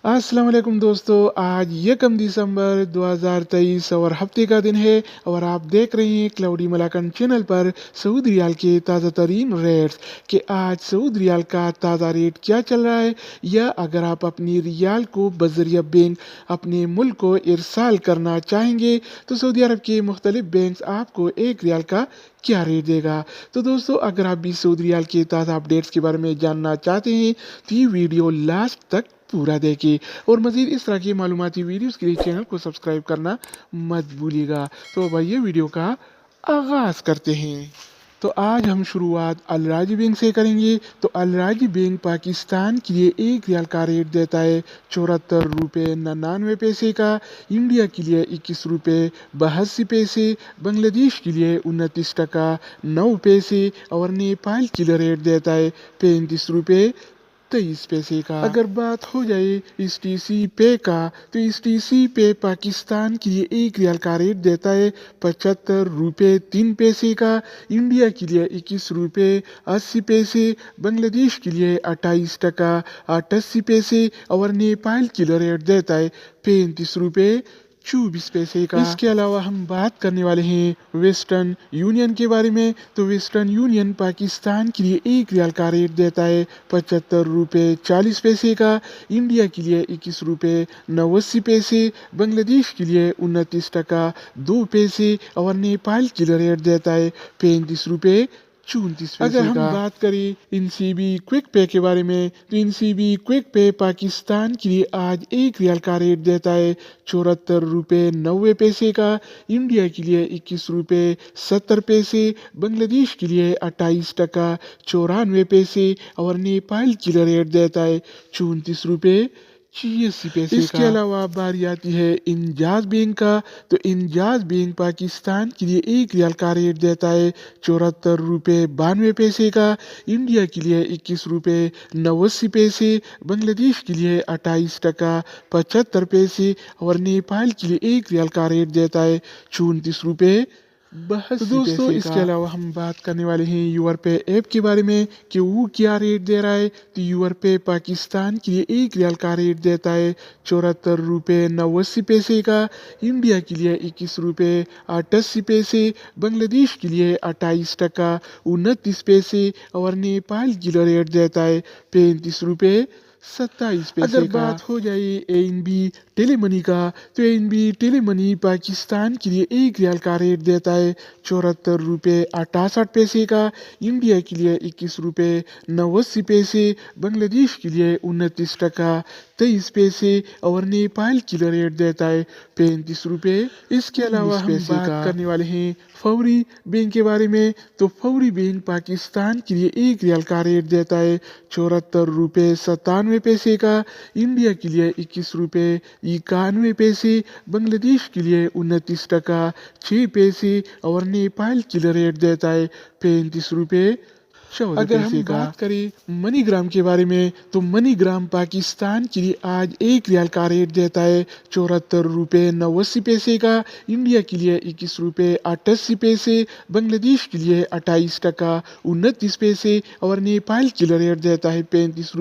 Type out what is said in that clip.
अस्सलाम वालेकुम दोस्तों, आज 1 दिसंबर 2023 और हफ्ते का दिन है और आप देख रहे हैं क्लाउडी मलाकन चैनल पर सऊदी रियाल के ताज़ा तरीन रेट्स कि आज सऊदी रियाल का ताज़ा रेट क्या चल रहा है, या अगर आप अपनी रियाल को बज़रिया बैंक अपने मुल्क को इरसाल करना चाहेंगे तो सऊदी अरब के मुख्तलिफ बैंक आपको एक रियाल का क्या रेट देगा। तो दोस्तों, अगर आप भी सऊदी रियाल के ताज़ा अपडेट्स के बारे में जानना चाहते हैं तो ये वीडियो लास्ट तक पूरा देखें और मज़ीद इस तरह की मालूमाती वीडियोस के लिए चैनल को सब्सक्राइब करना मत भूलिएगा। तो भाई वीडियो का आगाज़ करते हैं। तो आज हम शुरुआत अल राजी बैंक से करेंगे। तो अल राजी बैंक पाकिस्तान के लिए एक रियाल का रेट देता है 74 रुपये 99 पैसे का, इंडिया के लिए 21 रुपये 82 पैसे, बांग्लादेश के लिए 29 टका 9 पैसे और नेपाल के लिए रेट देता है 35 रुपये 23 पैसे का। अगर बात हो जाए इस टी पे का तो इस टी पे पाकिस्तान के लिए एक रियाल का रेट देता है 75 रुपये 3 पैसे का, इंडिया के लिए 21 रुपये 80 पैसे, बांग्लादेश के लिए 28 टका 88 पैसे और नेपाल के लिए रेट देता है 35 रुपये 24 पैसे का। इसके अलावा हम बात करने वाले हैं वेस्टर्न यूनियन के बारे में। तो वेस्टर्न यूनियन पाकिस्तान के लिए एक रियाल का रेट देता है 75 रुपये 40 पैसे का, इंडिया के लिए 21 रुपये 89 पैसे, बांग्लादेश के लिए 29 टका 2 पैसे और नेपाल के लिए रेट देता है 35 रुपये 34 पैसे का। अगर हम बात करें इनसीबी क्विक पे के बारे में तो इनसीबी क्विक पे पाकिस्तान के लिए आज एक रियाल का रेट देता है 74 रुपये 90 पैसे का, इंडिया के लिए 21 रुपये 70 पैसे, बांग्लादेश के लिए 28 टका 94 पैसे और नेपाल के लिए रेट देता है 34 रुपये 86 पैसे। इसके अलावा बारी आती है इंजाज बैंक का। तो इंजाज बैंक पाकिस्तान के लिए एक रियाल का रेट देता है 74 रुपये 92 पैसे का, इंडिया के लिए 21 रुपये 89 पैसे, बांग्लादेश के लिए 28 टका 75 पैसे और नेपाल के लिए एक रियाल का रेट देता है 34 रुपये 82 दोस्तों, इसके अलावा हम बात करने वाले हैं यूर पे ऐप के बारे में कि वो क्या रेट दे रहा है। तो यूर पे पाकिस्तान के लिए एक रियाल का रेट देता है 74 रुपये 89 पैसे का, इंडिया के लिए 21 रुपये 88 पैसे, बांग्लादेश के लिए 28 टका 29 पैसे और नेपाल के लिए रेट देता है 35 रुपये 27 पैसे। अगर बात हो जाए एनबी टेलीमनी का तो एनबी टेलीमनी पाकिस्तान के लिए एक रियाल का रेट देता है 74 रुपये 68 पैसे का, इंडिया के लिए 21 रुपये 89 पैसे, बांग्लादेश के लिए 29 टका 23 पैसे और नेपाल के लिए रेट देता है 35 रुपये। इसके अलावा हम बात करने वाले हैं फौरी बैंक के बारे में। तो फौरी बैंक पाकिस्तान के लिए एक रियाल का रेट देता है 74 रुपये 97 पैसे का, इंडिया के लिए 21 रुपये 91 पैसे, बांग्लादेश के लिए 29 टका 6 पैसे और नेपाल के लिए रेट देता है 35 रुपये 14 अगर हम बात करें मनीग्राम के बारे में तो मनीग्राम पाकिस्तान के लिए आज एक रियाल का रेट देता है 74 रुपये 89 पैसे का, इंडिया के लिए 21 रुपये 88 पैसे, बांग्लादेश के लिए 28 टका 29 पैसे और नेपाल के लिए रेट देता है 35 रुपये